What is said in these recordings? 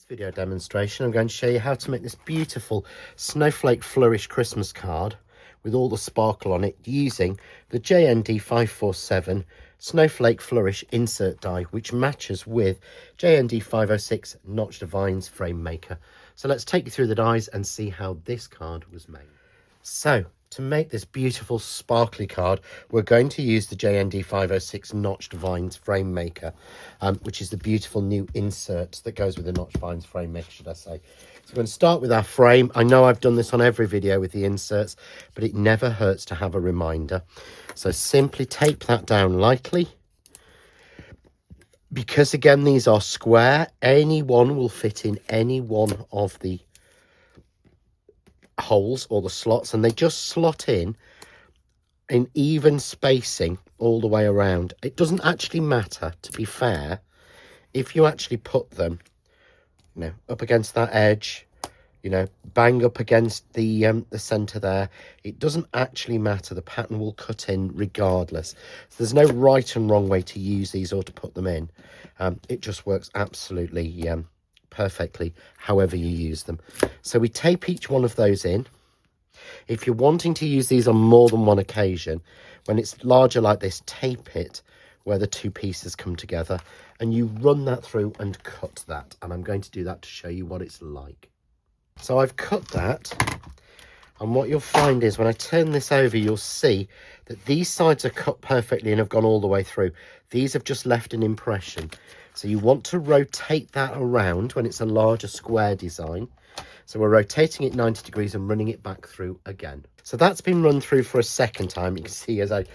this video demonstration, I'm going to show you how to make this beautiful Snowflake Flourish Christmas card with all the sparkle on it using the JND547 Snowflake Flourish insert die, which matches with JND506 Notched Vines frame maker. So let's take you through the dies and see how this card was made. So to make this beautiful sparkly card, we're going to use the JND506 Notched Vines frame maker, which is the beautiful new insert that goes with the Notched Vines frame maker, should I say. So we're going to start with our frame. I know I've done this on every video with the inserts, but it never hurts to have a reminder. So simply tape that down lightly. Because again, these are square, any one will fit in any one of the holes or the slots, and they just slot in even spacing all the way around. It doesn't actually matter, to be fair, if you actually put them, up against that edge, bang up against the center there. It doesn't actually matter. The pattern will cut in regardless. So there's no right and wrong way to use these or to put them in. It just works absolutely perfectly however you use them. So we tape each one of those in. If you're wanting to use these on more than one occasion, when it's larger like this, tape it where the two pieces come together and you run that through and cut that. And I'm going to do that to show you what it's like. So I've cut that, and what you'll find is when I turn this over, you'll see that these sides are cut perfectly and have gone all the way through. These have just left an impression. So you want to rotate that around when it's a larger square design. So we're rotating it 90 degrees and running it back through again. So that's been run through for a second time. You can see as I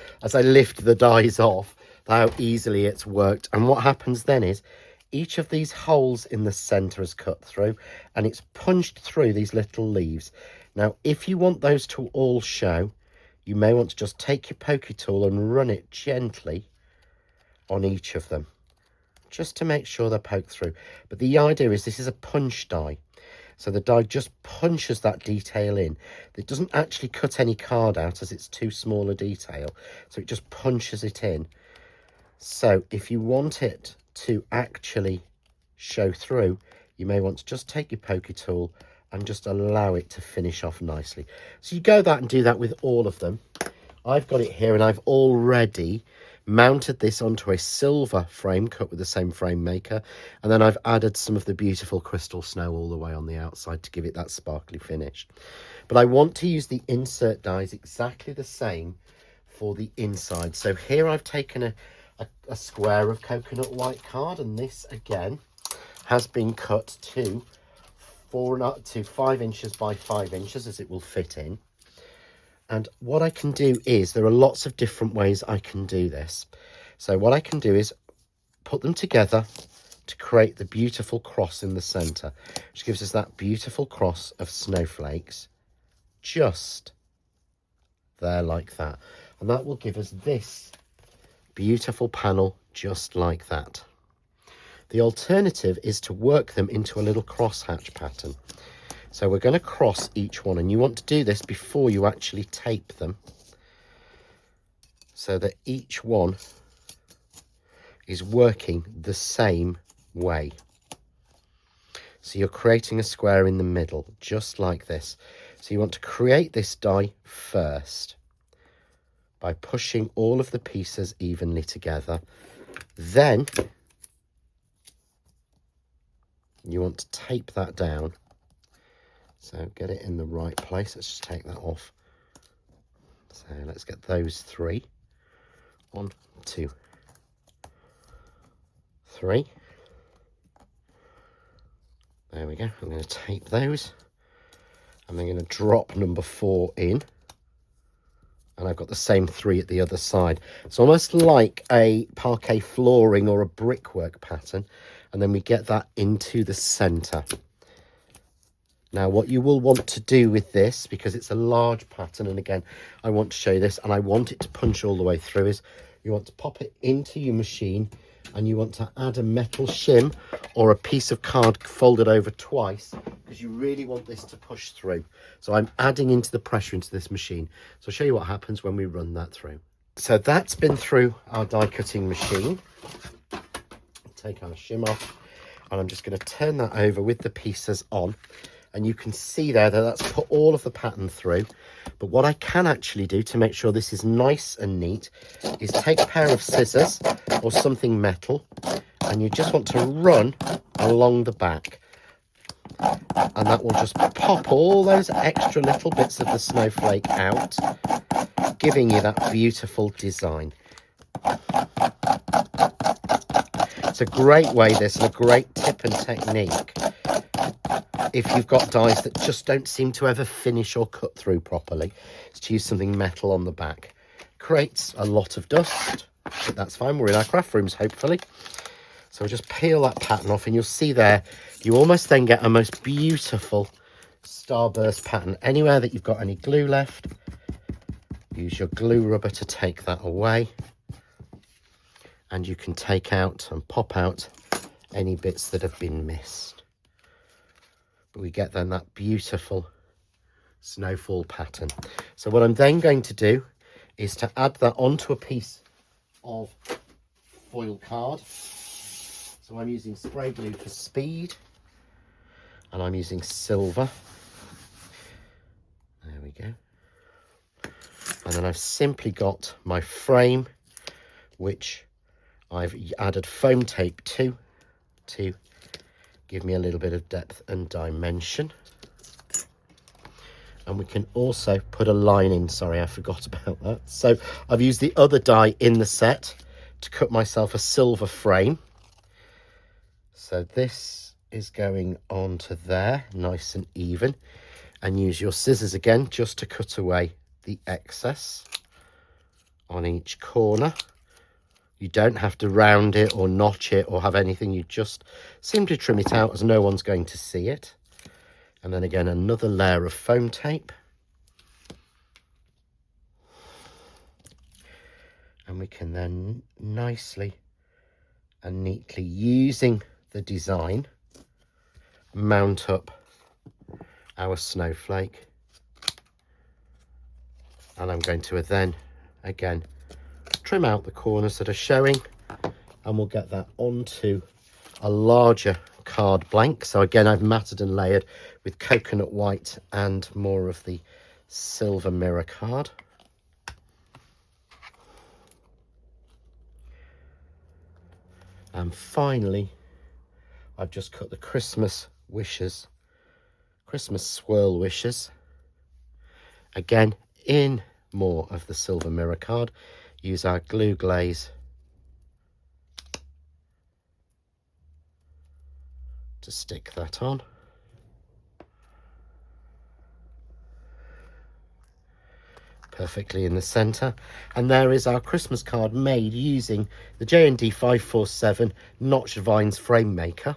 lift the dies off how easily it's worked. And what happens then is each of these holes in the center is cut through and it's punched through these little leaves. Now, if you want those to all show, you may want to just take your pokey tool and run it gently on each of them, just to make sure they're poked through. But the idea is this is a punch die. So the die just punches that detail in. It doesn't actually cut any card out as it's too small a detail. So it just punches it in. So if you want it to actually show through, you may want to just take your pokey tool and just allow it to finish off nicely. So you go that and do that with all of them. I've got it here and I've already mounted this onto a silver frame cut with the same frame maker, and then I've added some of the beautiful crystal snow all the way on the outside to give it that sparkly finish. But I want to use the insert dies exactly the same for the inside. So here I've taken a square of coconut white card, and this again has been cut to 5 inches by 5 inches as it will fit in. And what I can do is, there are lots of different ways I can do this. So what I can do is put them together to create the beautiful cross in the center, which gives us that beautiful cross of snowflakes just there like that. And that will give us this beautiful panel just like that. The alternative is to work them into a little crosshatch pattern. So we're going to cross each one, and you want to do this before you actually tape them, so that each one is working the same way. So you're creating a square in the middle, just like this. So you want to create this die first by pushing all of the pieces evenly together. Then you want to tape that down. So get it in the right place. Let's just take that off. So let's get those 3. 1, 2, 3. There we go. I'm going to tape those. And I'm going to drop number 4 in. And I've got the same 3 at the other side. It's almost like a parquet flooring or a brickwork pattern. And then we get that into the center. Now, what you will want to do with this, because it's a large pattern, and again, I want to show you this, and I want it to punch all the way through, is you want to pop it into your machine, and you want to add a metal shim or a piece of card folded over twice, because you really want this to push through. So I'm adding into the pressure into this machine. So I'll show you what happens when we run that through. So that's been through our die cutting machine. Take our shim off. And I'm just going to turn that over with the pieces on. And you can see there that that's put all of the pattern through. But what I can actually do to make sure this is nice and neat is take a pair of scissors or something metal, and you just want to run along the back. And that will just pop all those extra little bits of the snowflake out, giving you that beautiful design. It's a great way, this, and a great tip and technique if you've got dies that just don't seem to ever finish or cut through properly, is to use something metal on the back. Creates a lot of dust, but that's fine. We're in our craft rooms, hopefully. So we'll just peel that pattern off, and you'll see there, you almost then get a most beautiful starburst pattern. Anywhere that you've got any glue left, use your glue rubber to take that away. And you can take out and pop out any bits that have been missed. But we get then that beautiful snowfall pattern. So what I'm then going to do is to add that onto a piece of foil card. So I'm using spray glue for speed, and I'm using silver. There we go. And then I've simply got my frame, which I've added foam tape to give me a little bit of depth and dimension. And we can also put a line in. Sorry, I forgot about that. So I've used the other die in the set to cut myself a silver frame. So this is going on to there, nice and even. And use your scissors again just to cut away the excess on each corner. You don't have to round it or notch it or have anything. You just simply trim it out as no one's going to see it. And then again, another layer of foam tape. And we can then nicely and neatly, using the design, mount up our snowflake. And I'm going to then, again, trim out the corners that are showing, and we'll get that onto a larger card blank. So again, I've matted and layered with coconut white and more of the silver mirror card. And finally, I've just cut the Christmas wishes, Christmas swirl wishes, again in more of the silver mirror card. Use our glue glaze to stick that on. Perfectly in the center. And there is our Christmas card made using the JND547 Notched Vines frame maker.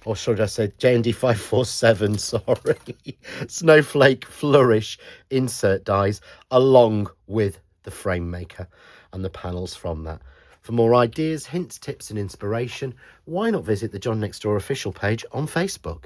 Or should I say JND547, sorry. Snowflake Flourish insert dies along with the frame maker and the panels from that. For more ideas, hints, tips and inspiration, why not visit the John Next Door official page on Facebook?